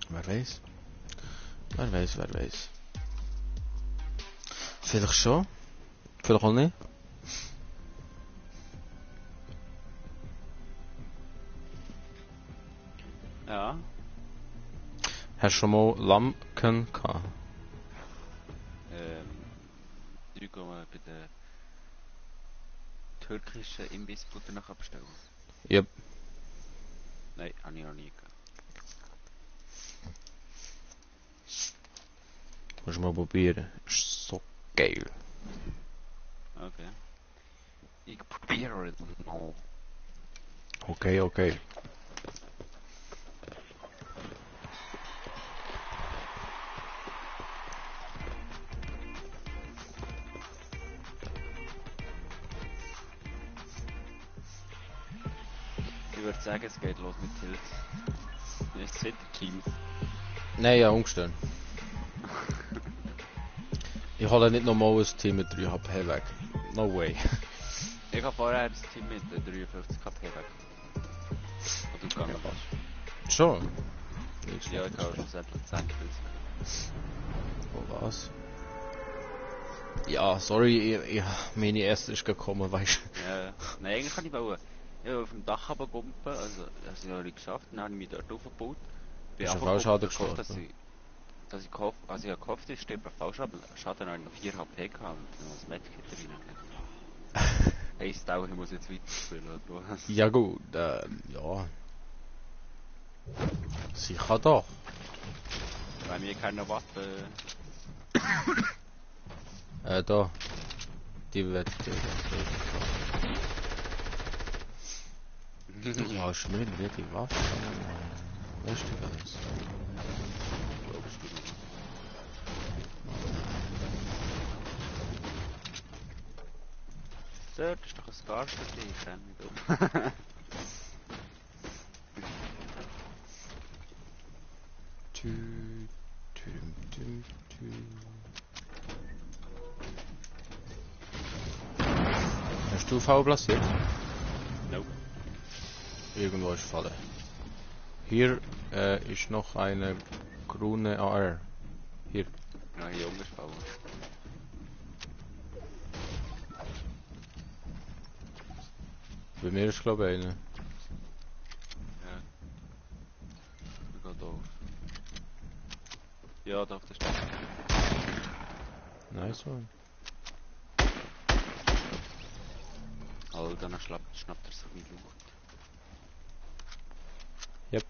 Wer weiß? Wer weiß, wer weiß. Vielleicht schon. Vielleicht auch nicht. Ja. Hast du schon mal Lamken gehabt? Ich gehe mal bei der türkischen Imbissbude nachher bestellen. Yep. Nein, habe ich noch nie gehabt. Musst du mal probieren. Ist so geil. Okay. Ich probiere es mal. Okay, okay. Ich würde sagen, es geht los mit Tilt. Ist es Teams? Nein, ja, umgestellt. Ich hole nicht nochmal ein Team mit 3 HP weg. No way. Ich habe vorher das Team mit 53 KP weg. Wo du gegangen bist. Schon? Nicht Ja, schlecht, ich habe nicht schlussendlich 10 Kills. Oh, was? Ja, sorry, meine erste ist gekommen, weißt du. Ja, nein, eigentlich kann ich wollen. Ich wollte auf dem Dach runtergumpen, also das habe ich noch nicht geschafft, dann habe ich mich dort aufgebaut. Bist du Fallschaden gehofft, gestorben? dass ich gehofft, also ich habe gehofft, ich stehe bei Fallschaden, habe ich noch 4 HP gehabt und noch ein Medkit rein. Hey, Stau, ich muss jetzt weiterspielen, oder was? Ja gut, ja. Sicher doch. Bei mir keine Waffe. Da. Die wird... Ja, hast du nicht die Waffe? Weißt du das? Glaubst du nicht? Dort ist doch ein Scar für dich, ich kenne mich Hast du V platziert? Nope. Irgendwo ist Falle. Hier ist noch eine grüne AR. Hier. Ja, hier umgefallen. Bei mir ist glaube ich eine. Ja. Ich geh da auf. Ja, doch, das stimmt. Nice one. Also dann schnappt er sich mit Luft. Yep.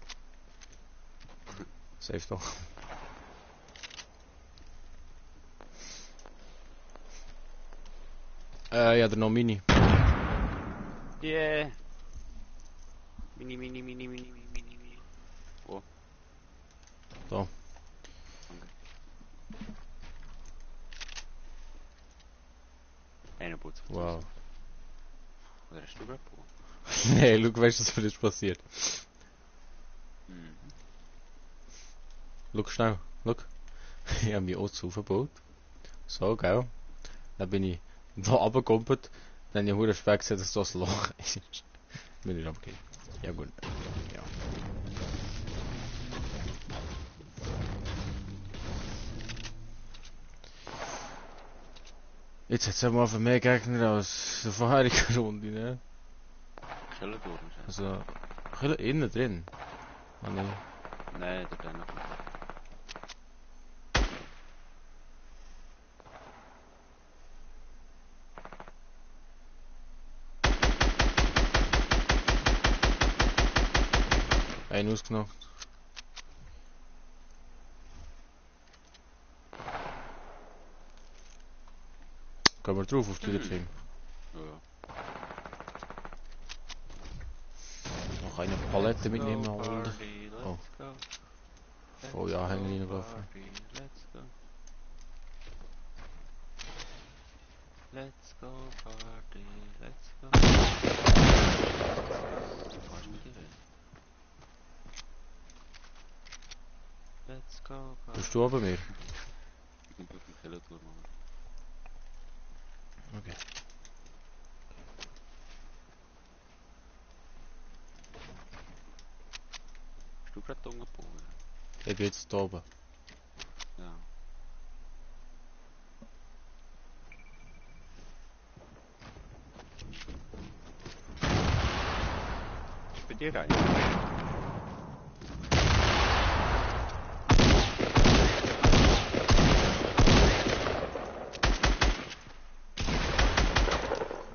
Safe doch. Ja, der noch Mini. Yeah! Mini. Oh, Da. danke. Einer putzt von Wow. Oder hast du gerade Po? Nee, schau, weißt du, was für das passiert? Mhm. Schau schnell, schau. Ich habe mich auch zu aufgebaut. So, gell? Dann bin ich da runtergekumpelt. Dann habe ich verdammt spät gesehen, dass das Loch ist. Bin ich runtergegangen. Ja gut. Ja. Jetzt hat es aber für mehr Gegner als der vorherigen Runde, ne? Keller durch, Also, ein bisschen innen drin. Ah, nee. nein, da dann noch. Einen ausgenommen. Gehen wir drauf auf die Team. Ja. Noch eine Palette mitnehmen, Go Alter. party, Oh. let's go. Oh ja, haben wir reingelaufen. Party, let's go. Let's go party, let's go. Was mit dir? Let's go party. Bist du bei mir? Ich bin auf dem Keller durch, Mann. Okay. Hast du gerade umgebaut? Ich bin jetzt da oben. Ja. Ist bei dir rein?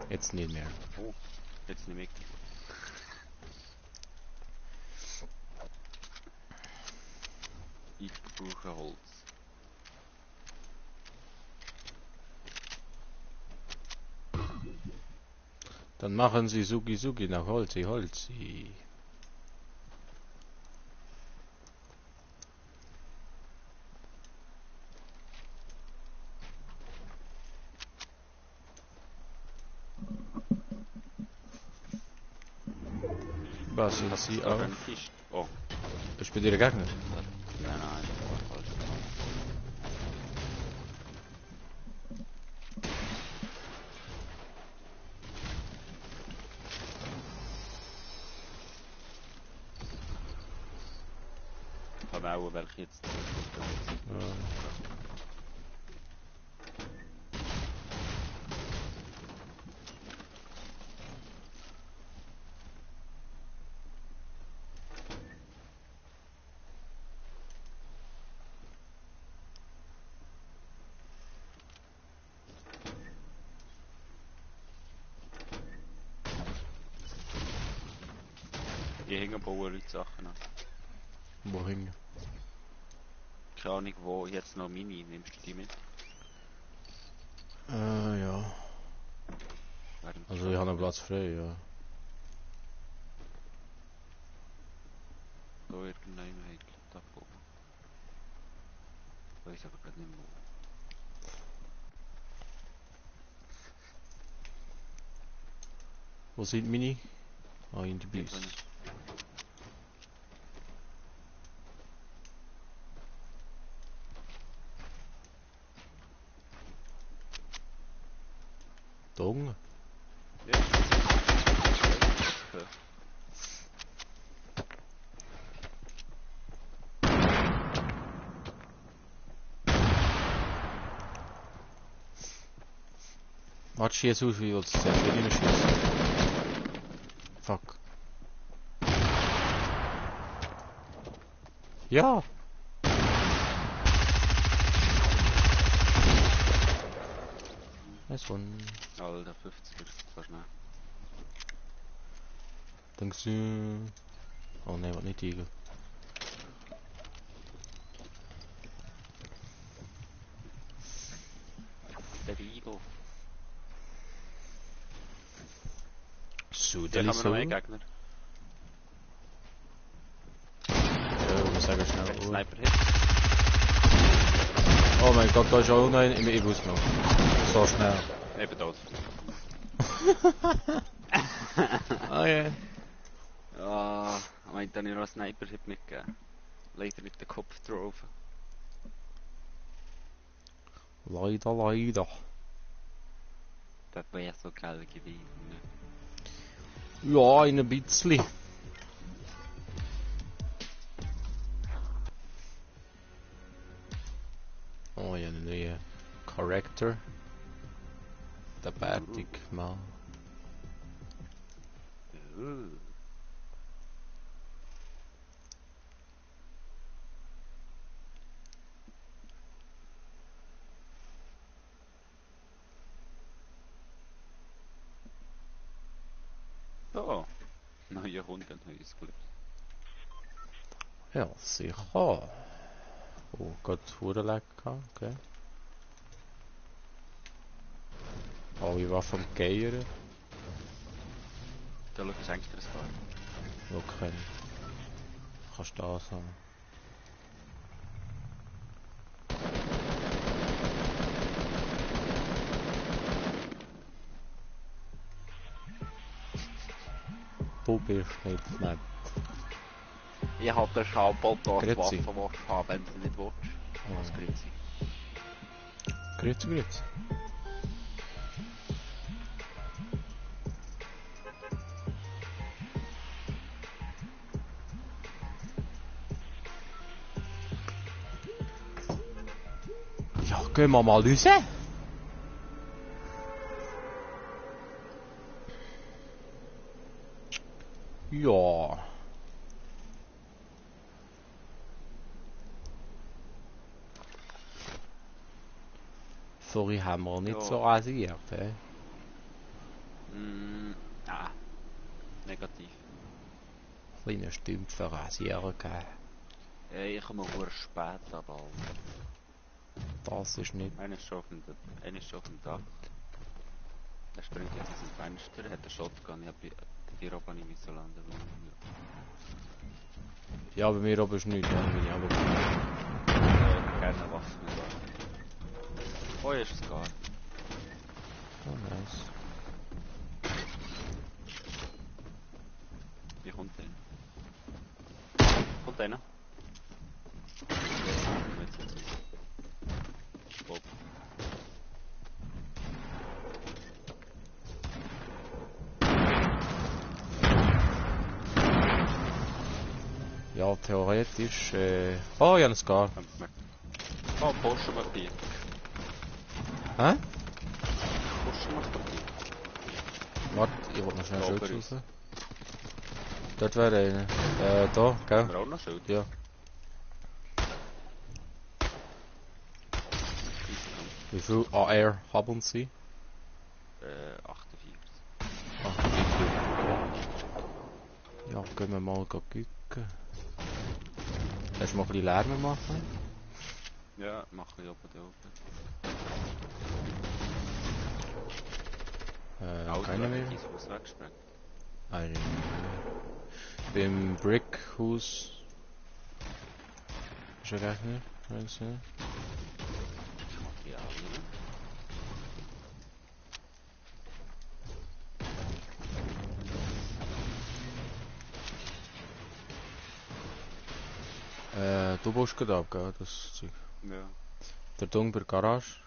Jetzt nicht mehr. Oh, jetzt nicht mehr. Ich brauche Holz. Dann machen Sie Sugi Sugi nach Holzi Holzi. Was sind Sie Da auch? ein Tisch. Oh, Bist du bei dir Gegner? nein, das war falsch. Ich habe auch welche jetzt. Ja. Die hängen bauen Leute Sachen an. Wohin? Keine Ahnung, wo jetzt noch Mini. Nimmst du die mit? Ja. Während Also ich habe noch Platz frei, ja. da irgendeinem hat da oben. Ich weiß aber gerade nicht mehr. Wo sind meine? Ah, in der Die Bus. können- Da unten? Ja. Okay. Warte, schieß aus, wie willst du es sehen? Will ich schießen? Fuck. Ja! Nice one. Alter, 50er, so schnell. Danke. Oh ne, was nicht Igel. Der Igel. So, Hier der haben ist wir so. noch einen Gegner. Was sagen wir Der schnell? Oh. Sniper-Hit. Oh mein Gott, da ist auch noch ein im E-Bus noch. So schnell. Eben tot. Ah ja. Ah, meint dann noch einen Sniper-Hit mitgegeben. Leider mit dem Kopf drauf. Leider, leider. Das wäre so geil gewesen. Ja, ein bisschen. Oh ja, einen neuen Character. Der bärtig Mann. So, neue Runde, neues Glück. Ja, sicher. Oh, Gott, Hurenleck gehabt, okay. Alle Waffen geiern. Da schau ich eigentlich das Fahren. Okay. Kannst du das haben. Du bist nicht nett. Ich habe den Schabel da als Grüezi. Waffe, was du haben, wenn du nicht willst. Was grüezi. Grüezi, grüezi. Gehen wir mal raus? Ja. Sorry, haben wir nicht Ja. so rasiert, hä? Ah, negativ. Kleine Stümpfe rasieren gehabt. Ich komme nur spät, aber Das ist nicht. einer ist schon auf dem Dach. Der springt jetzt aus dem Fenster, hat eine Shotgun. Ich hab die oben nicht so landen. Ja, bei mir oben ist nichts, dann bin ich aber gut. Gerne eine Waffe mit. Oh, hier ist es gar. Oh, nice. Wie kommt der? Kommt einer? Bob. Ja, theoretisch, Oh, ja, ein Scar. Oh, Porsche-Papier. Hä? Porsche-Papier. Warte, ich wollte noch schnell Da Schild oben raus. Dort wäre einer. Da, gell? Haben wir auch noch Schild? Ja. Wie viel AR haben Sie? 48. Ah, ja, gehen wir mal gucken. Hast du mal ein bisschen Lärm machen? Ja, mach ich oben da oben. Keiner mehr? Dein Haus weggesprengt. Einer mehr. Beim Brickhaus. Ist er gleich nicht? Materialien. Du baust gerade ab, gell? Das Zeug. Ja. Der Dung bei der Garage.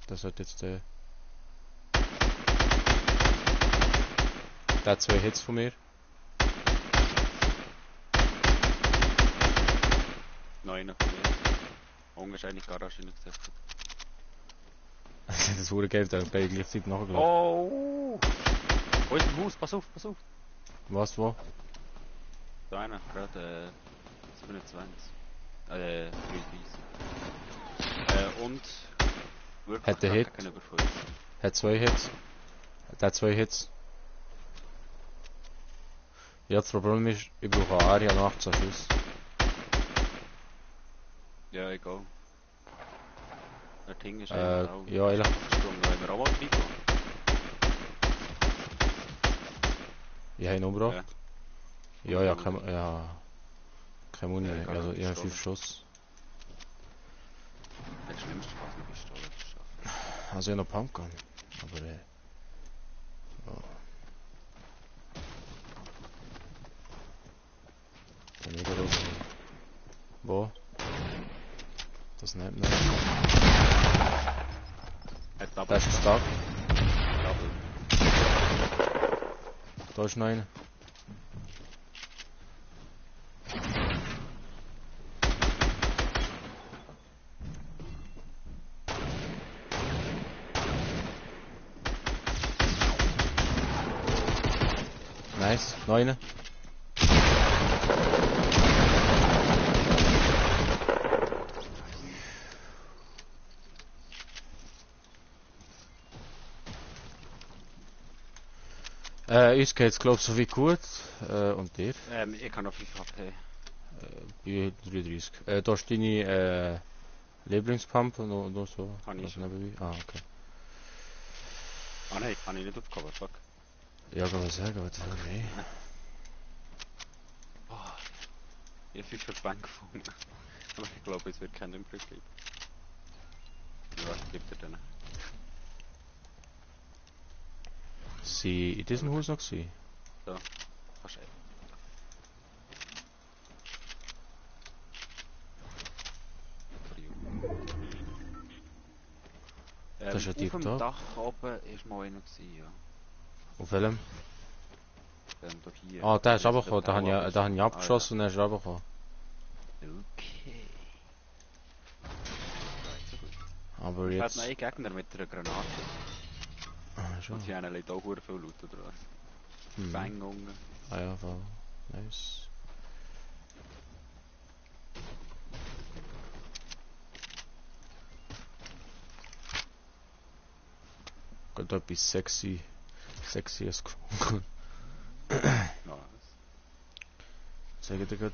Das hat jetzt der. Der hat 2 Hits von mir. Nein, noch mehr. Unten ist eine Garage reingesetzt. Das wurde Game, der hat beide gleichzeitig nachgeladen. Oh! Wo ist im Haus? Pass auf, pass auf! Was, wo? Da einer, gerade 27. 33. Und wirklich Hat der Hit? gegenüber von uns. Hat 2 Hits. Der hat 2 Hits. Ja, das Problem ist, ich brauche eine Area nach 18 Schuss. Ja, egal. Der Ding ist eigentlich auch. Ja, ehrlich. Versprungen, wenn wir auch mal weiter. Ich habe ihn umgebracht. Ja. Ja, kein Muni Ja, mehr. egal, Also, ich habe Pistole. 5 Schuss. Das Schlimmste, was eine Pistole zu schaffen. Also, ich habe noch Pumpgun. Aber, ja. Dann nicht oben. Wo? Das nicht mehr. Hat aber Der ist stark. Double. Da ist noch einer. Nice, noch einer. Uns geht's glaub so wie gut. Und dir? Ich kann noch 5 HP. Bei 33. Da ist deine Lieblingspump und so. Habe ich Also schon. nebenbei. Ah, okay. Ah nein, kann ich nicht aufgehoben, fuck. Ja, kann man sagen, aber das ist okay. Oh, ich habe 5 für die Bank gefunden. Aber ich glaube, es wird kein übrig bleiben. Ja, gibt er dann. Sie in diesem Haus noch gewesen? So, kannst du Das ist ja auf dem tipptopp. Dach oben ist mal einer gewesen, ja. Auf welchem? Da hier. Ah, der ist Der runtergekommen. Da habe ich Tower abgeschossen und er ist runtergekommen. Okay. Aber Ich hat jetzt... noch einen Gegner mit einer Granate. Ah, schon. Und sie haben auch sehr viel Loot, oder was? Mhm. Fängungen. Ah ja, voll. Nice. Gerade etwas Sexyes gefunden. Nice. Sag ich dir gerade.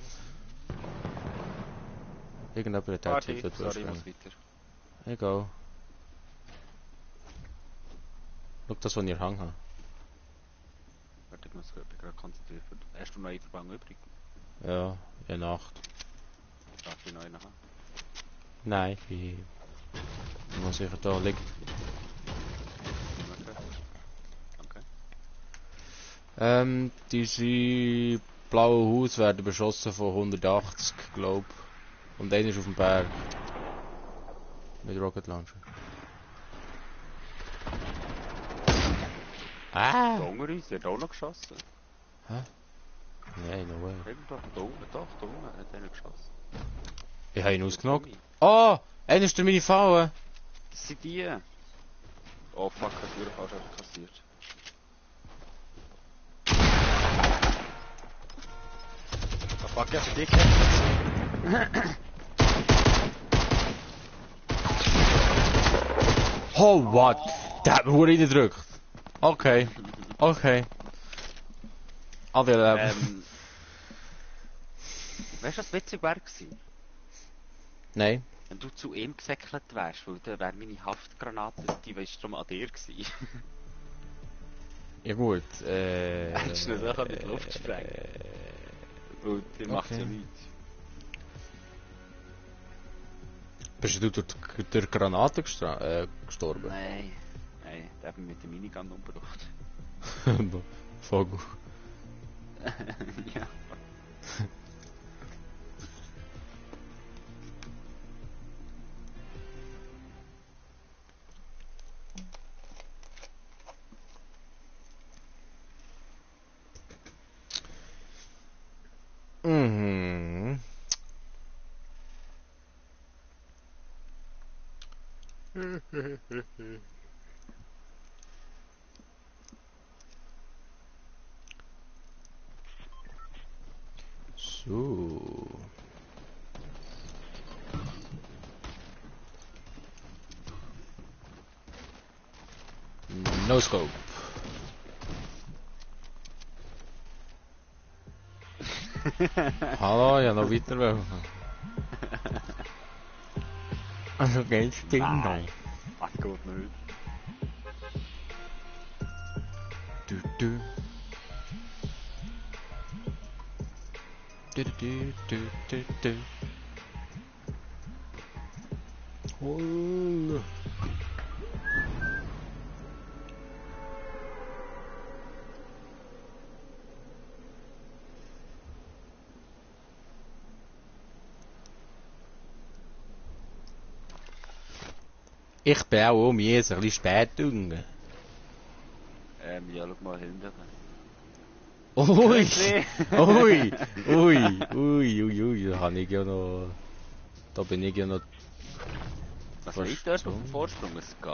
Irgendjemand hat Warte, Zeit dort sorry, ich muss durchspringen. weiter. Egal. Schau das, was ich Hang habe. Warte, ich bin gerade konzentriert. Hast du noch einen Verbang übrig? Ja, in Nacht. Darf ich noch einen haben? Nein, ich muss sicher da liegen. Okay. Danke. Diese blauen Haus werden beschossen von 180, glaube ich. Und einer ist auf dem Berg. Mit Rocket Launcher. Ah! Da unten ist, der hat auch noch geschossen. Nein, no way. Irgendwo da unten, doch, da unten hat einer geschossen. Ich habe ihn Wo ausgenockt. sind Oh! Einer ist durch meine Falle! Das sind die! Oh fuck, hat die falsch kassiert. Oh fuck, ja, für dich Oh, what? Der hat mich nur reingedrückt. Okay. Okay. Alle Leben. Weißt du, was witzig wäre gewesen? Nein. Wenn du zu ihm gesäckelt wärst, weil dann wäre meine Haftgranate, die war schon an dir gewesen. Ja gut, Hättest du das auch in die Luft sprengen? Und die macht ja Okay. nichts. Bist du durch die Granate gestorben? Nein. Nein, der hat mich mit dem Minigun umgebracht. Vogel. Ja. Mhm. So. No scope. Hallo, ja noch weiter wollen. Also geht's Ding noch. Nein. Das geht nicht. Du, du. Du, du, du, du, du. Oh. Ich bin auch um jetzt ein bisschen spät gegangen. Ja, schau mal hinten. Ui! Nee. Ui! Ui! Ui! Ui! Ui! Da habe ich ja noch... Da bin ich ja noch... Was liegt dort auf dem Vorsprung? Es geht.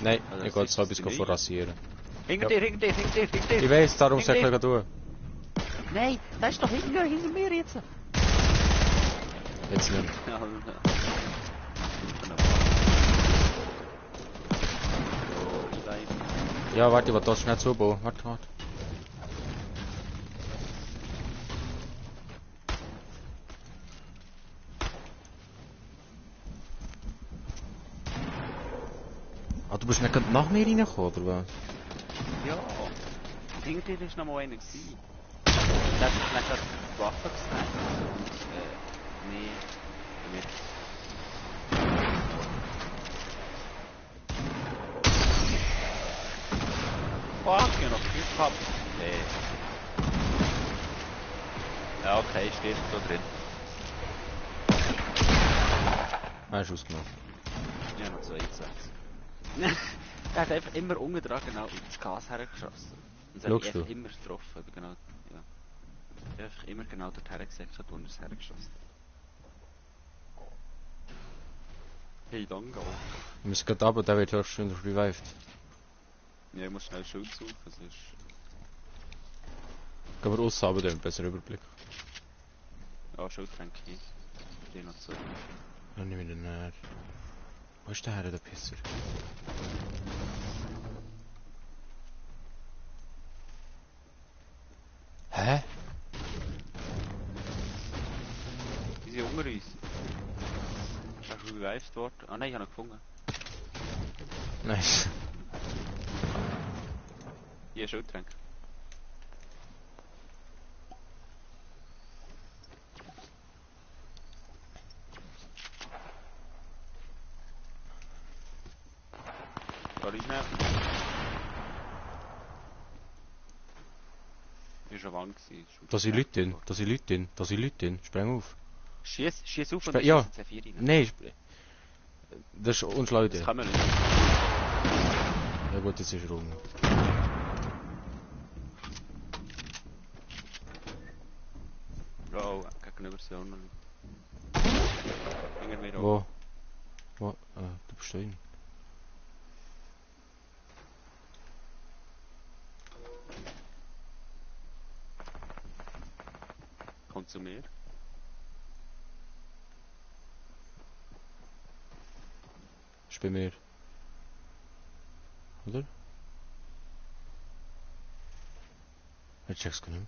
Nein, Also ich das gehe ist jetzt etwas das nicht. vorrasieren. Hinter Ja. dir, hinter dir, hinter dir, hinter dir! Ich weiss, darum Hinter soll ich dir. tun. Nein, das ist doch hinter mir jetzt! Jetzt nicht. Ja, Ja, warte, ich will das schnell zubauen. Warte, warte. Ah, du bist nicht gerade nach mir reingekommen, oder was? ja. Hinter dir war noch mal einer gewesen. Der hat nicht gerade die Waffe gesniped. Und, nee, damit. Fuck, ich hab noch viel gehabt. Nee. Ja, okay, steht da drin. Ah, ist ausgenommen. Ich hab noch 2 eingesetzt. Der hat einfach immer unten dran genau ins Gas hergeschossen. Und es hat mich Schaust du? einfach immer getroffen. Genau, ja. Ich hab einfach immer genau dort hergesetzt, wo er es hergeschossen hat. Hey, danke. Wir müssen gerade runter, der wird höchstens revived. Ja, ich muss schnell Schild suchen, sonst... Gehen wir raus, aber dann besser Überblick. Ja, Schildtränke. Die noch zu. Dann nehme ich den näher. Wo ist der Herr, der Pisser? Hä? Die sind unter uns. Hast du revived worden? Ah nein, ich habe ihn gefunden. Nice. Hier, Schildtränke. Da rein. Ist eine Wand gewesen. Da sind Leute drin, da sind Leute drin, da sind Leute drin. Spreng auf. Schieß auf und Spe ich ja. schieße C4 rein. Nein, das ist unschlau. Das kann man nicht. Ja gut, jetzt ist er rum. Oh, gegenüber sind auch noch Leute. Irgendwie da. Wo? Wo? Du bist da drin. Kommt zu mir. Ist bei mir. Oder? Ich check's gar nicht mehr.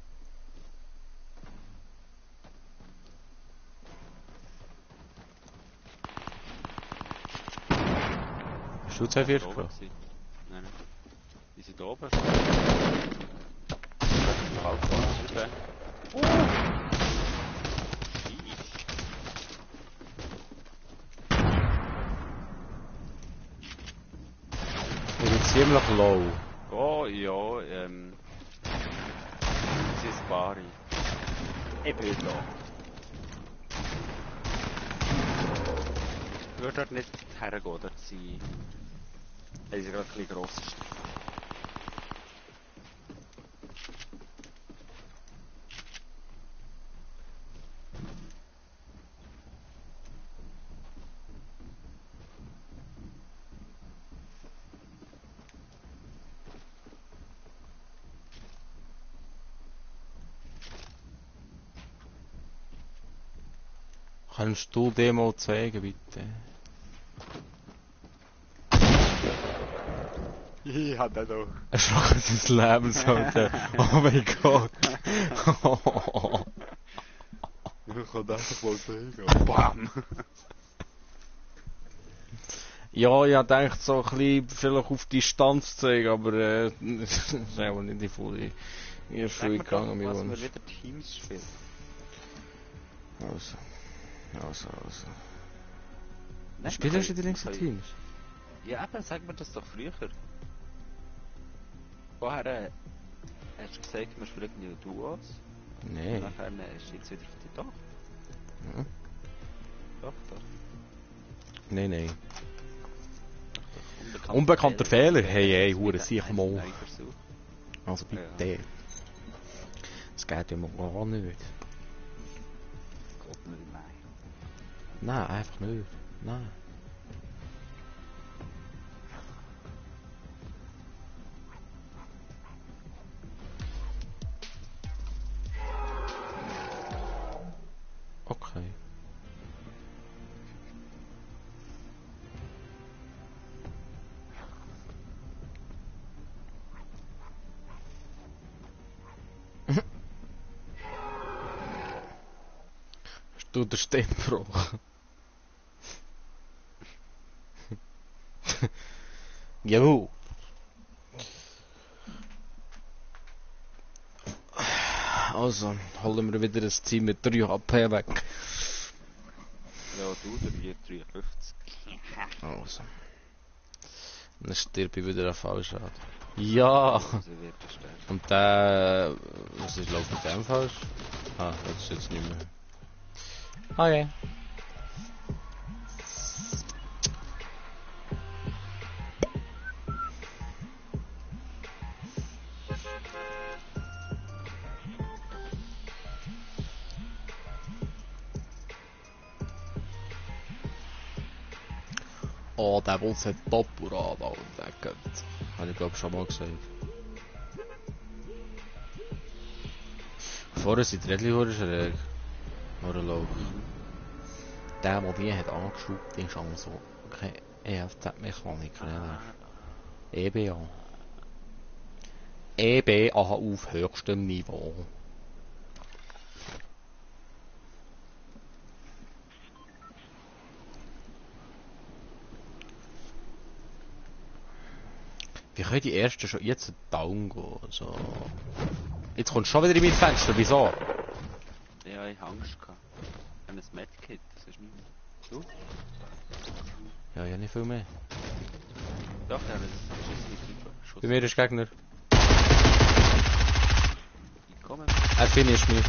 Hast du Die C4 sind oben gehabt? gewesen. Nein, nein. Die sind oben. Falsch, bitte. Ich bin ziemlich low. Oh ja, sie ist Bari. Ich bin da. Ich würde dort nicht hergehen, dort sie... Weil sie gerade ein bisschen gross ist. Kannst du dem mal zeigen, bitte? Ich hab den doch. Erschrocken des Lebens, Alter. Oh mein Gott. Ich kann einfach mal zeigen. Bam! Ja, ich hab gedacht, so ein bisschen vielleicht auf Distanz zeigen, aber das ist einfach nicht die volle Erfüllung gegangen, mein was wir Wunsch. wieder Teams spielen. Also. Nein, Spielst du wir die links können- Teams? Ja, eben, sag mir das doch früher. Vorher hast du gesagt, wir spielen irgendwie Duos. Nein. Nachher ist jetzt wieder doch. Ja. Doch. Nein. Unbekannter Fehler? Hey, hure sicher mal. Neuer Versuch. Also bitte. Das geht ja mal gar nicht. Gott, nein. Nein, einfach nicht. Nein. Okay. Hast du den Stimmbruch? Jawohl. Also, holen wir wieder das Team mit 3 HP weg. Ja, du, der wird 53. Also. Dann stirb ich wieder an Fallschaden. Ja! Also wird er sterben. Und der... Was ist läuft mit dem falsch? Ah, das ist jetzt nicht mehr. Okay. Oh, der will sich Doppel an und weggeht. Habe ich glaube schon mal gesagt. Vorher sind die Rädchen schräg. Oder Lauch. Der die hat angeschraubt, ist also kein EFZ-Mechaniker. Ne? EBA. EBA auf höchstem Niveau. Wie können die ersten schon jetzt down gehen? So. Jetzt kommst du schon wieder in mein Fenster, wieso? Ja, ich habe Angst gehabt. Ich habe ein Medkit, das ist nicht mehr. Du? Ja, ja, nicht viel mehr. Doch, ja, das ist nicht Schuss. Bei mir ist Gegner. Ich komme. Er finisht mich.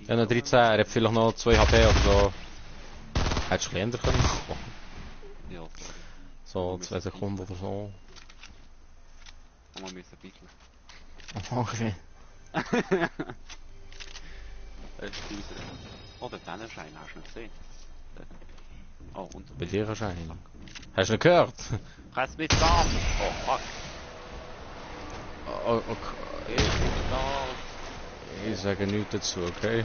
Ja, noch 13, er hat vielleicht noch 2 HP oder so. Hättest du kleiner können machen. Ja, So 2 Sekunden oder so. wir müssen bitteln. Okay. Das ist unser. Oh, den Tannenschein hast du nicht gesehen. Oh, und Bei dir wahrscheinlich. Hast du ihn gehört? kannst du mit Gas? Oh, fuck. Oh, okay. Ich sage nichts dazu, okay?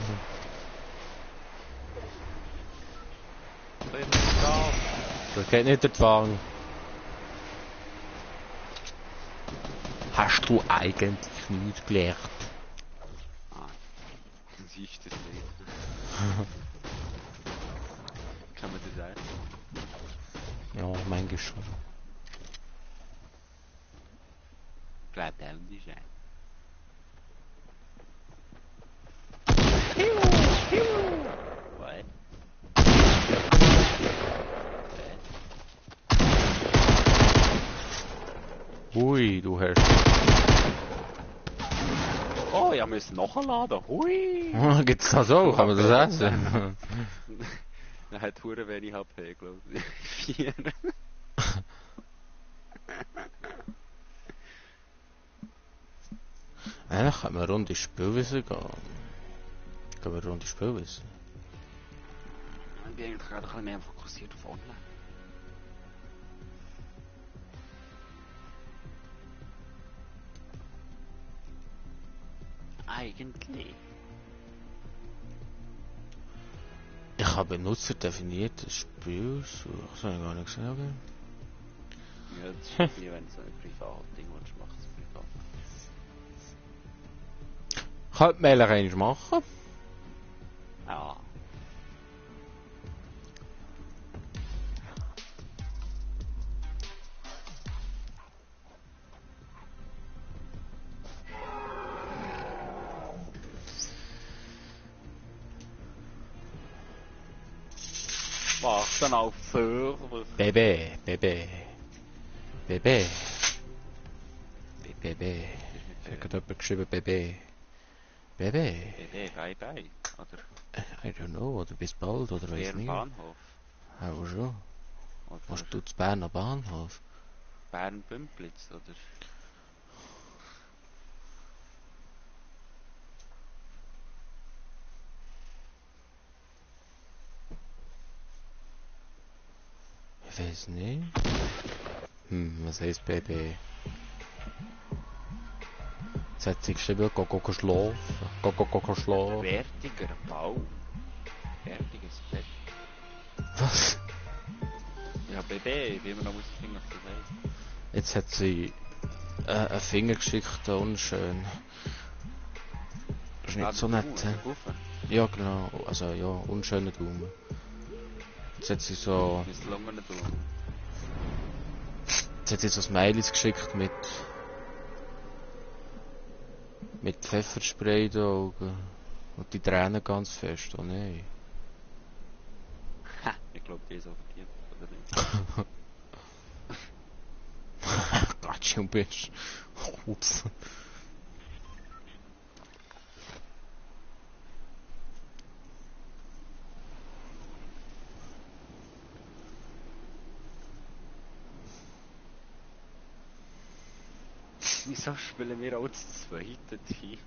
Das geht nicht der Fang. Hast du eigentlich nichts gelernt? Ah, siehst du das nicht. Kann man das sagen? Ja, manchmal schon. Bleibt der und die Schein. What? Ui, du hast. Oh, ich muss nachladen. Hui! Gibt's das so? Kann man das essen? Er hat hure wenig HP, glaube ich. 4. Eigentlich kann man eine Runde Spielwissen gehen. Gehen wir eine Runde Spielwissen? Ich bin eigentlich gerade ein bisschen mehr fokussiert auf Online. Eigentlich. Ich habe Benutzer definiertes Spiel. Das habe ich gar nicht gesehen. Okay. Ja, das ist wie wenn du so ein Privatding willst, machst du privat. Könnte man eigentlich machen. Ja. Warten auf Server. Baby. Baby. Ich habe gerade jemand geschrieben, Baby. Baby. Bye bye. Oder I don't know, oder bis bald, oder weiß Bern nicht. Bahnhof. Aber schon. Oder Musst du zu Berner Bahnhof? Bern Bümplitz, oder? Ich weiß nicht. Was heisst Baby? Jetzt hat sie geschrieben, go schlafen. Go schlafen. Wertiger Bau. Wertiges Bett. Was? Ja, BB, wie man noch muss finden, was das heißt. Jetzt hat sie einen Finger geschickt, unschön. Das ist nicht so nett. Ja, genau. Also ja, unschöner Daumen. Jetzt hat sie so... Misslungene Daumen. Jetzt hat sie so Smileys geschickt mit Pfefferspray in den Augen. Und die Tränen ganz fest, oh nein. Ha, ich glaube, die ist auch verdient, oder nicht? Gatsch, du bist. Ups. Wieso spielen wir auch das zweite Team?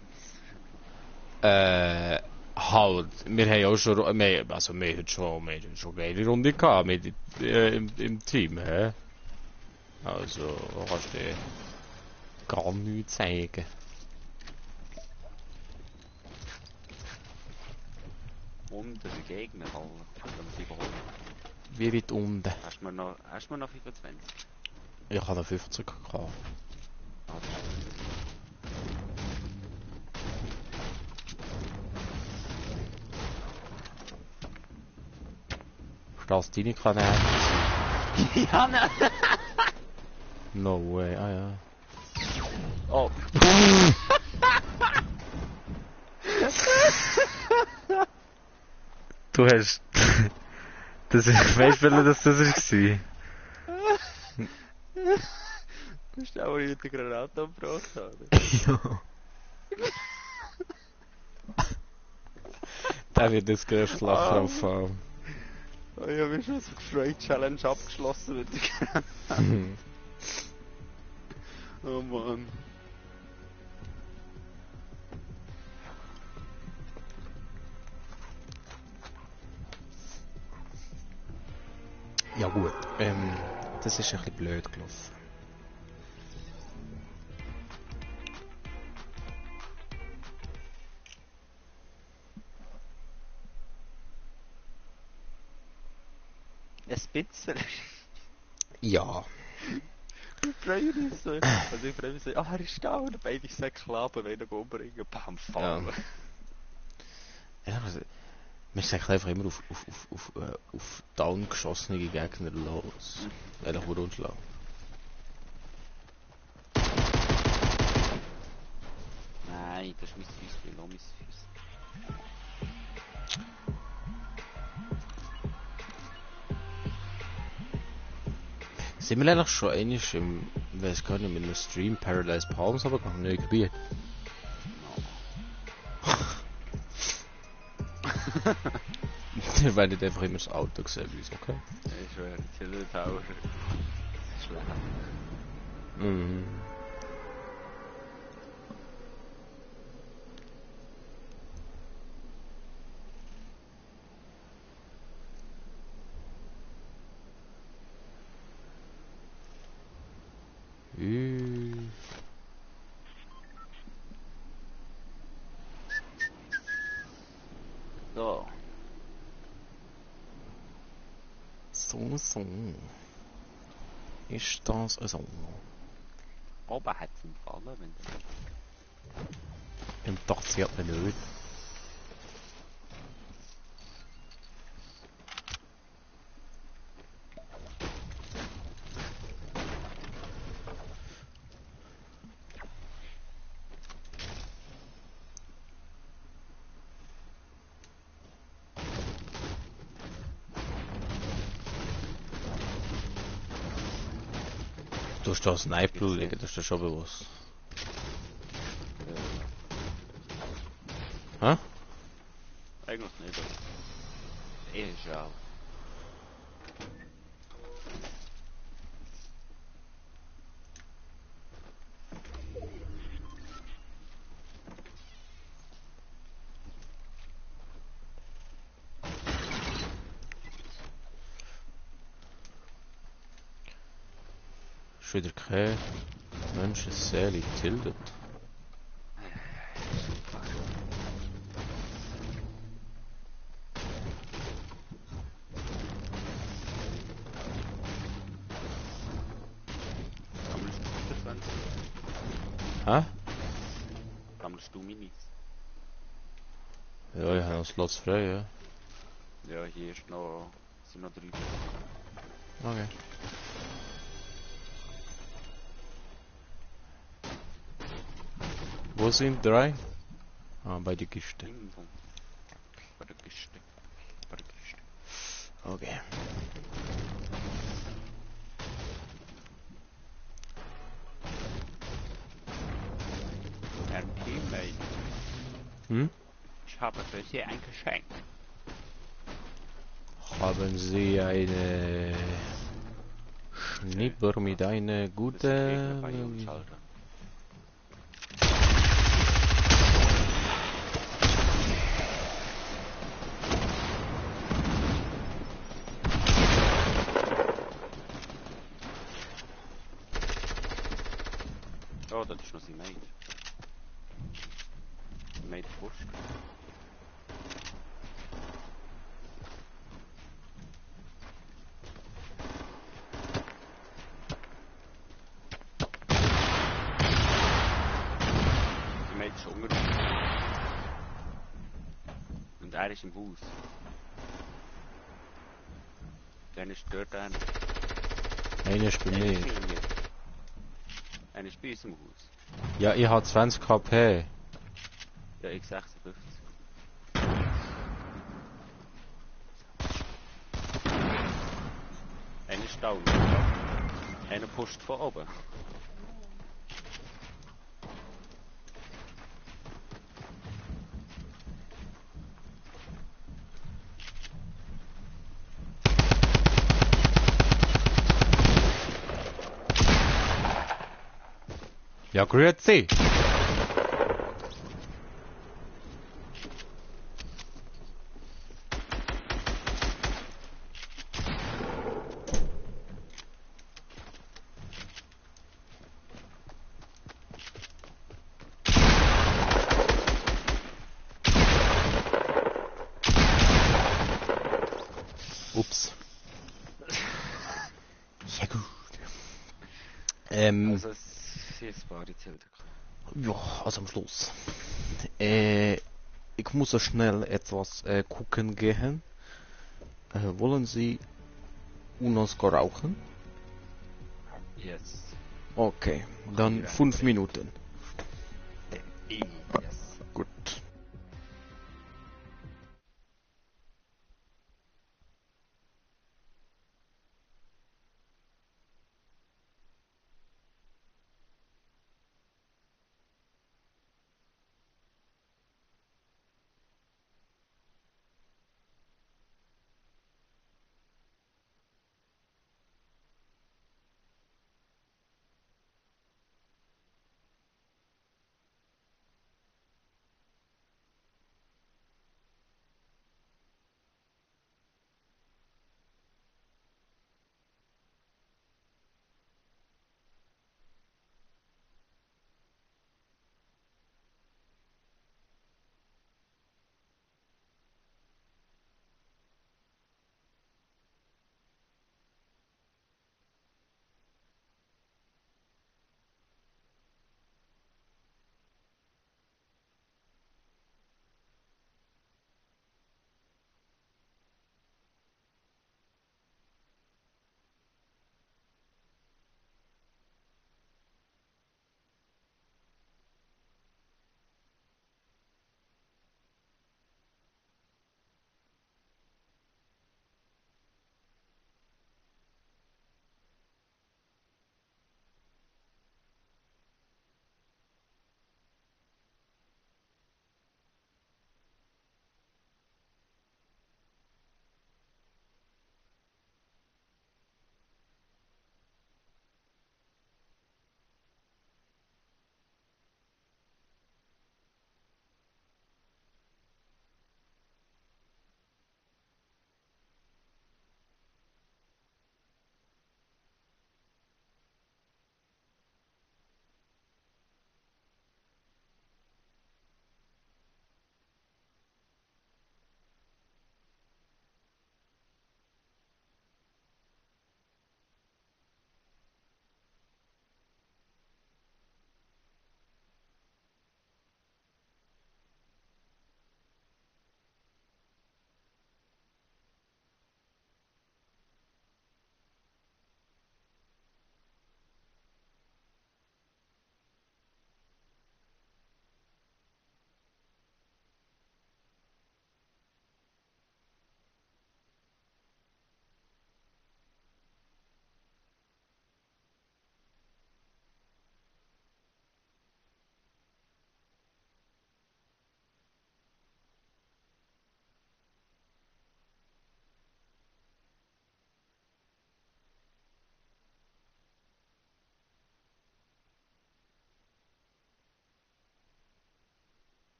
Halt, wir haben auch schon, wir haben schon geile Runde gehabt im Team, hä? Also, kannst du dir gar nichts zeigen. Und der Gegner, Alter. Wenn wir sie überholen. Wie weit unten? Hast du mir noch 25? Ich habe noch 50 gehabt. Ah, das Straße deine Kanäle. ist ja, ne! No way, ah ja. Oh. Du hast... das ist... Weißt du, dass das war? Bist du auch mit der Granate umgebracht haben? Ja. Der wird das größte Lachen auffahren. Oh, ich habe mich schon so gefreut, Challenge abgeschlossen mit der Granate. Oh Mann. Ja gut, das ist ein bisschen blöd gelaufen. Ein bisschen. Ja. Ich freue mich so. Also ich freue mich so, er ist da und beide Säcke klappen, wenn er umbringen. Bam, fallen. Ja, also, wir sind einfach immer auf down geschossene Gegner los. Einfach rundschlagen. Nein, das ist mein Füßchen, noch mein Füßchen. Sind wir eigentlich schon einmal im, weiß gar nicht, mit einem Stream Paradise Palms aber noch nicht Gebiet? Wir werden nicht einfach immer das Auto gesehen bei uns, okay? Ich schwöre, Tilted Tower. Schlecht. Mhm. So. So. Ist das so? Oben hat es empfallen, wenn du... Interessiert mich nicht. Du hast da Sniper liegen, das ist dir schon bewusst. Hä? Eigentlich nicht. Ist ja auch. Ist wieder keine Menschenseele getildet. Sammelst du 25? Hä? Sammelst du Minis? Ja, ich habe noch Slots frei, ja. Ja, hier ist noch... sind noch 3. Okay. Wo sind 3? Ah, bei der Kiste. Irgendwo. Bei der Kiste. Bei der Kiste. Okay. Herr Teammate, Hm? ich habe für Sie ein Geschenk. Haben Sie eine Schnipper mit einer guten... Bei uns, Alter. das ist noch sein Mate. Mate pusht. Sein Mate ist unter uns. Und er ist im Haus. Dann ist dort einer. Einer ist bei mir. Einer ist bei uns im Haus. Ja, ich habe 20 KP. Ja, ich 56. Einer ist down. Einer pusht von oben. Ja, grüezi. Ups. Ja gut. Also, es sind ein paar Zelda. Ja, also am Schluss. Ich muss so schnell etwas gucken gehen. Wollen Sie unos rauchen? Yes. Okay, dann 5 Minuten. Yes. Gut.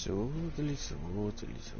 so, so, so.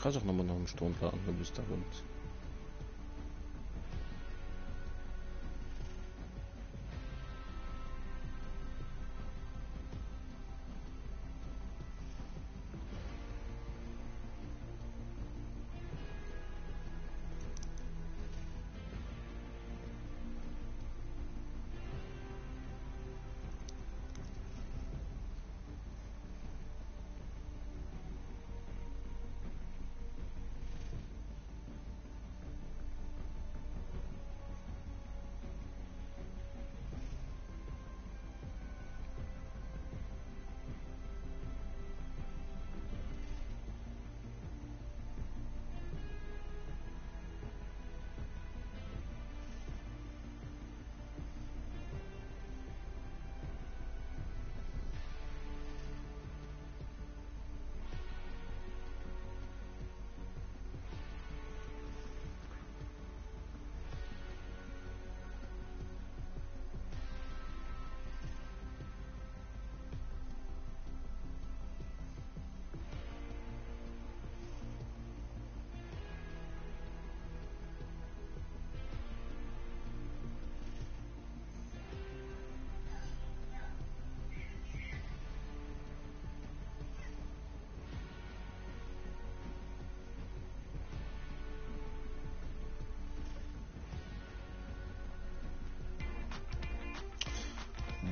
Kannst auch nochmal noch eine Stunde laden, dann bist du da rund.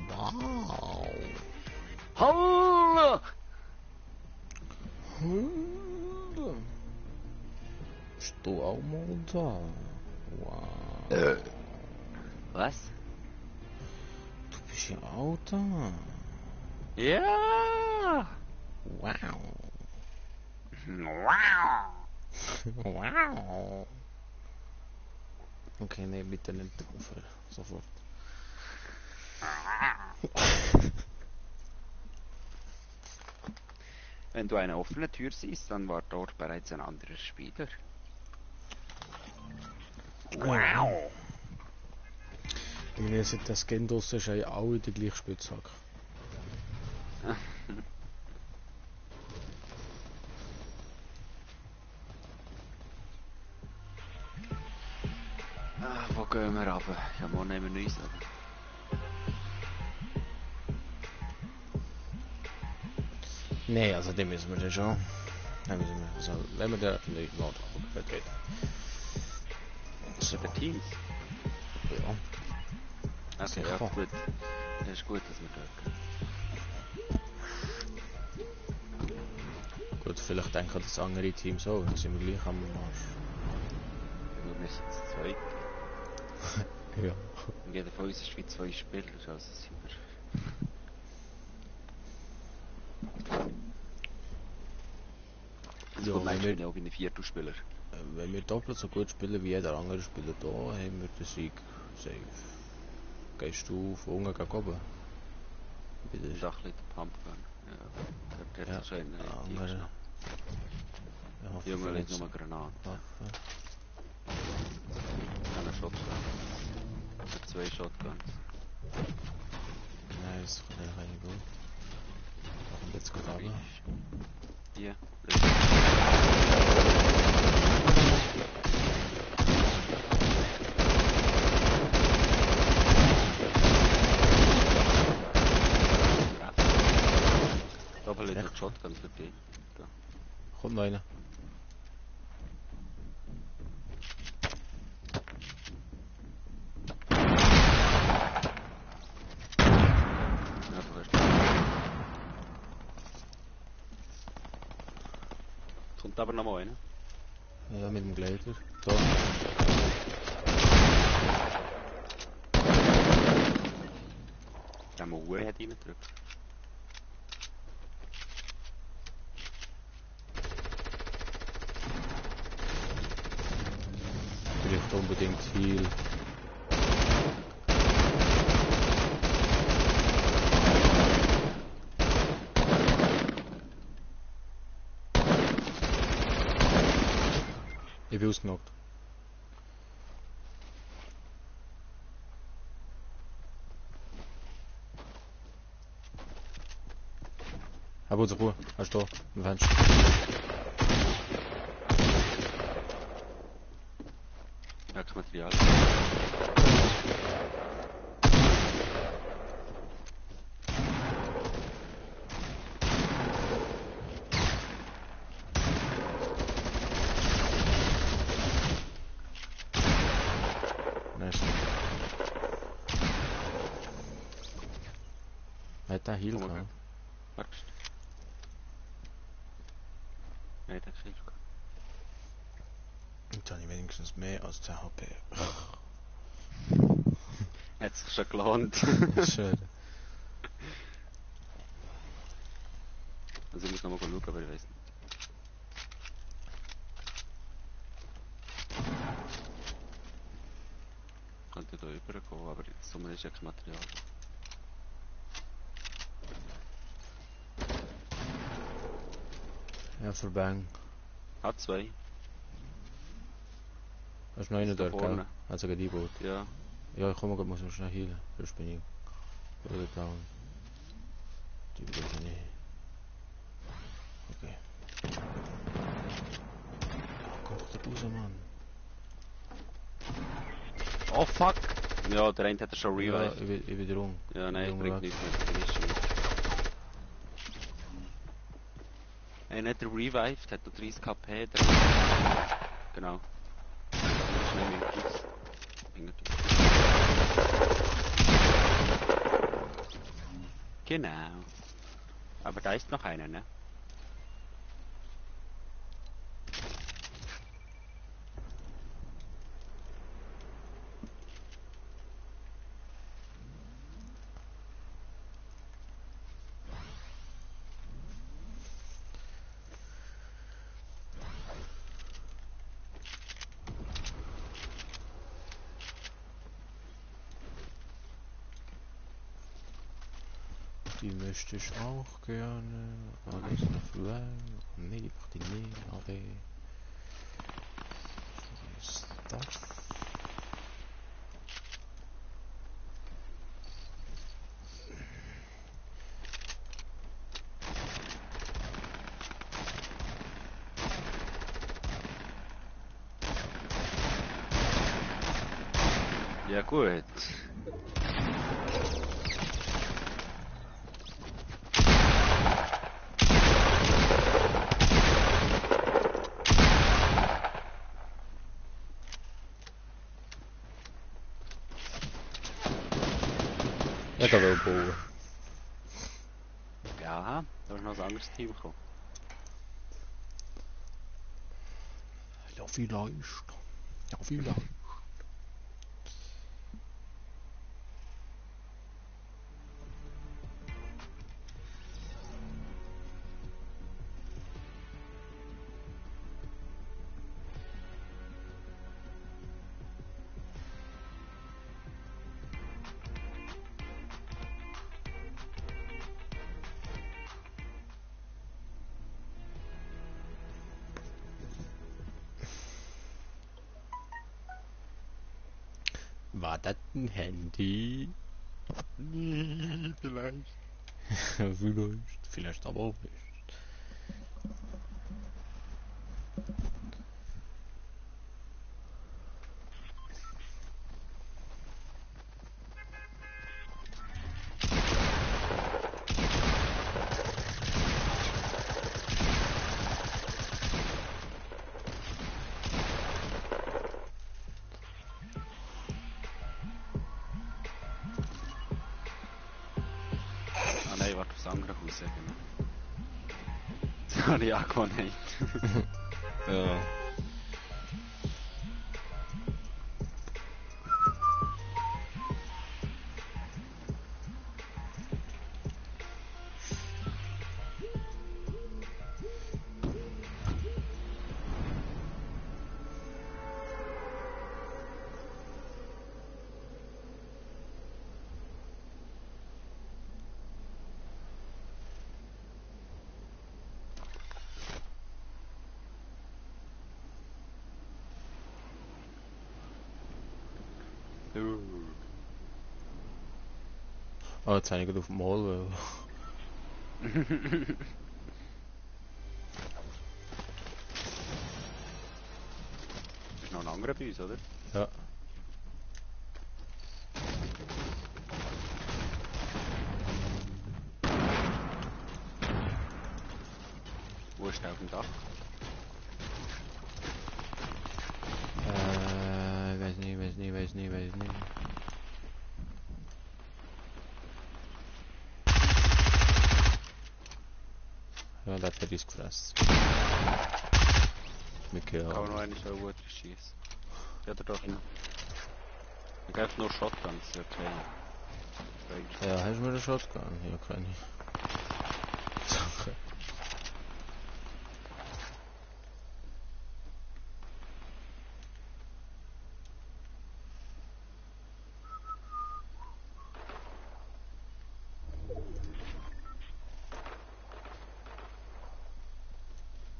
Wow. Holla! Steh auch mal da. Wow. Was? Du bist ja auch da. Ja! Wow. Wow! Wow. Okay, nee, bitte nicht aufhören. Sofort. Wenn du eine offene Tür siehst, dann war dort bereits ein anderer Spieler. Wow! Irgendwie seit der Skin draussen ist, haben alle die gleiche Spitzhacke. Wo gehen wir runter? Ja, morgen nehmen wir uns aber. Nee, also den müssen wir dann schon. Dann müssen wir, also, wenn wir da nicht Nord vertreten. So. Über Teams? Ja. Okay, ja, gut. Es ist gut, dass wir dort gehen. Gut, vielleicht denken das andere Team so, dann sind wir gleich am Marsch. Ja, wir sind zu zweit. Ja. Und jeder von uns ist wie 2 Spieler, also sind wir... Also Ja, manchmal bin ich auch wie ein Viertelspieler. Wenn wir doppelt so gut spielen wie jeder andere Spieler da, haben wir den Sieg safe. Gehst du von unten gegen oben? Wieder. Und auch ein bisschen Pumpgun. Ja, der hat schon einen andere. genommen. Ja, Junge legt nur Granaten. Waffe. Eine Shotgun. Oder 2 Shotguns. Nein, das kann eigentlich nicht gut. Und jetzt geht runter. Hier. Doppel in der Shotgun für dich. Da. Kommt noch einer. Ja, du hast. Kommt aber noch mal einer. Ja, mit dem Gleiter. Da. Der Mauer hat reingedrückt. Vielleicht unbedingt Heal. Ich bin ausgenockt. Aber unsere Ruhe. Hast du da? Im Fenster. Werkmaterial. Nice. Hat der Heal Oh, gehabt? Warte. Nein, der Kill. Jetzt habe ich wenigstens mehr als 10 HP. Hat sich schon gelohnt. Schön. Also ich muss noch mal schauen, aber ich weiß nicht. Ich könnte da rübergehen, aber jetzt Sommer ist ja kein Material. Ja, für Bang. Hat 2. Hast du noch einen da dort, gell? vorne. Hat sogar die Boot. Ja. Ja, ich komme gerade, muss noch schnell healen. Sonst bin ich oder down. Die will ich nicht. Okay. Komm doch da raus, Mann. Oh fuck! Ja, der eine hat er schon Ja, revived. ich bin drum. Ja, nein, Junge, bringt weg. nichts mehr. Der ist schon. Einer hat er revived, hat noch 30 KP. Der... Genau. Schnell mit dem Kiss. Genau. Aber da ist noch einer, ne? Die möchte ich auch gerne. Aber das ist noch weg. Nee, die macht die nicht. Aber... Was ist das? Ja gut. Ja, da will bauen. Ja, da ist noch ein anderes Team gekommen. Ja, vielleicht. Ja, vielleicht. War das ein Handy? Nee, vielleicht. Vielleicht. Vielleicht aber auch nicht. Ah nein, warte, aufs andere Haus sagen. Das habe ich angewohnt. Ja. Oh, jetzt habe ich gerade auf dem Mall. Ist noch ein anderer bei uns, oder? Ja. Wo ist der auf dem Dach? Weiß nicht. Ja, da hat er dies gefressen. Mit Kann man Gehör. noch eine so gut schießen. Ja, da doch nicht. Ich gebe nur Shotguns, okay. Strange. Ja, hast du mir den Shotgun? Ja, kann ich. Danke.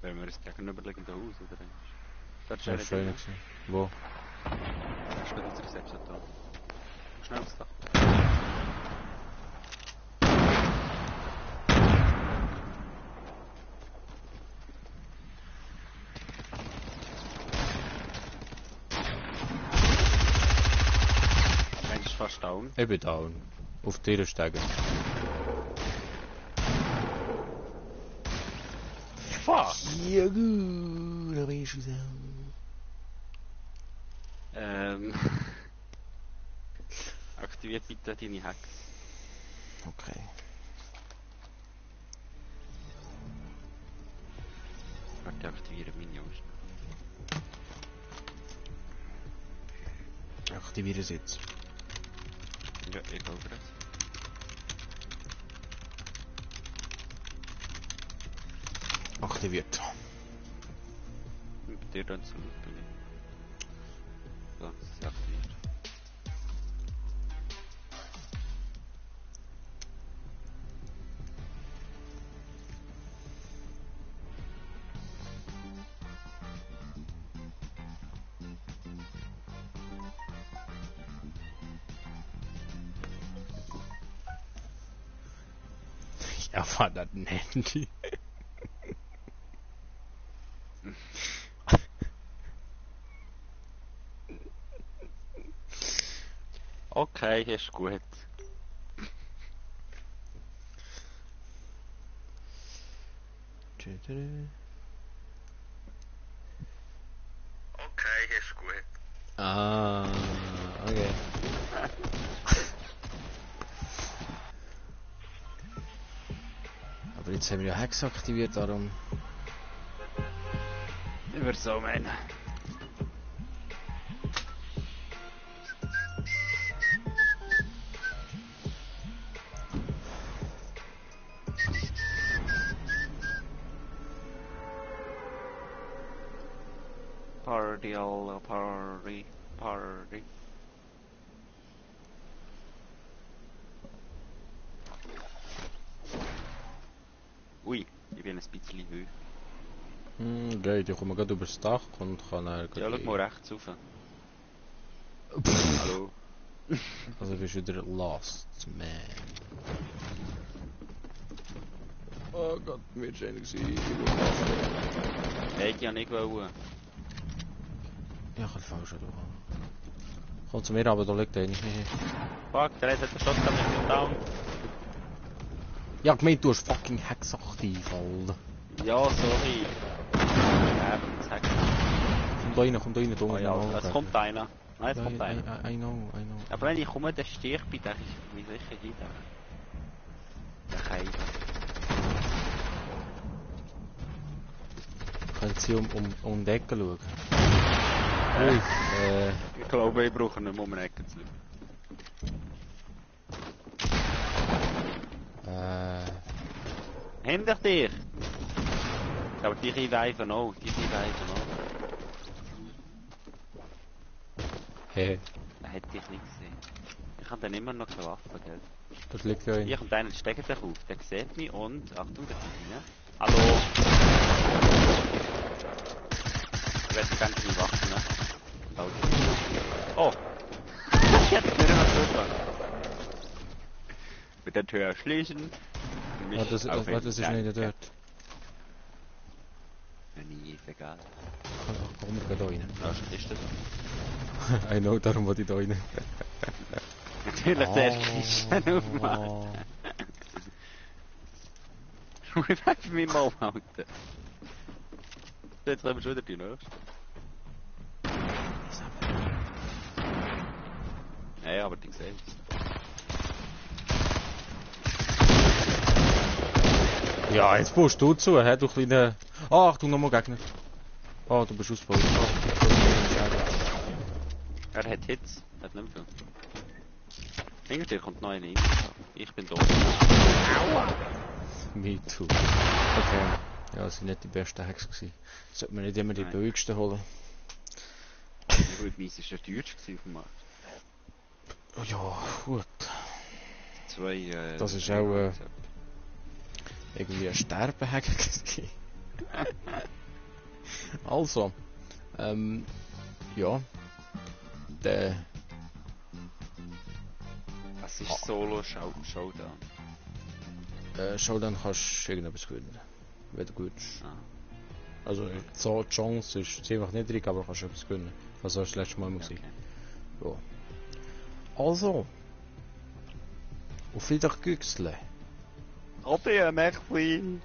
Wenn wir das gegenüberliegende Haus, oder? Das ist Ja, einer schön drin. gewesen. Wo? Das steht unser Reception da. Schnell aufs Dach. Eins ist fast down. Ich bin down. Auf die Stege. Fuck! Ja gut, da bin ich wieder. Aktiviert bitte deine Hacks. Okay. Warte, aktivieren meine aus. Aktiviere es jetzt. Ja, ich glaube das. Aktiviert. Und bei dir dann so laut bin ich. So, es ist aktiviert. Ja, war das ein Handy? Okay, ist gut. Okay, ist gut. Ah, okay. Aber jetzt haben wir ja Hex aktiviert, darum... Ich würde so meinen. Party, all party, party. Ui, ich bin ein bisschen höher. Geht, ich komme gerade übers Dach und kann Ja, schau mal rechts rauf. Hallo. Also bist du wieder lost, man. Oh Gott, mir ist einer gewesen. Hätte ja nicht wollen. Ja, ich kann falsch durch. Komm zu mir, aber da liegt einer. Fuck, der hat den Shotgun nicht down. Ja, gemeint, du hast fucking Hex aktiv, Alter. Ja, sorry. Das Hex. Komm da rein, da Oh ja, es kommt einer. Nein, es ja, kommt einer. I know. Aber wenn ich komme, dann stehe ich bei der ist mir sicher hinter. Der Kai. Können Sie um die Ecke schauen? Ich glaube, ich brauche nicht mehr um eine Ecke zu schauen. Hinter dir! Aber die reviven auch, Hey, Er hat dich nicht gesehen. Ich habe dann immer noch keine Waffe, gell? das liegt ja in. Hier kommt einer, steckt dich auf. Der sieht mich und... Achtung, der kommt rein. Hallo! Ich werde ganz meine Waffe, ne? Oh! Jetzt nicht mehr drüber. Mit der Tür schließen. Das ist nicht dort. Nie, ist egal. Komm, wir gehen da rein. Da ist das. I know, darum wollte ich da rein. Natürlich zuerst Kisten aufmachen. Revive mich mal, Alter. Jetzt haben wir schon wieder die nächste. Ja, aber die sehe ich. Ja, jetzt baust du zu, hä, du kleiner... Ah, Achtung, nochmal Gegner. Ah, du bist ausgebaut. Er hat Hits, hat nicht viel. Hinter dir kommt noch eine rein. Ich bin tot. Aua! Me too. Okay. Ja, das sind nicht die besten Hacks gewesen. Sollte man nicht immer die billigsten holen. Gut, meins war der teuerste auf dem Markt. Oh ja, gut. Das ist auch irgendwie ein Sterbehack gewesen. Also, ja. Der... Was ist Solo Showdown? Showdown kannst du irgendetwas gewinnen. Wenn du gewinnst. Ah. Also, so die Chance ist ziemlich niedrig, aber du kannst etwas gewinnen. Also, das letzte Mal muss ich. Ja. Also. Auf Wiedersehen. Ade, McQueen!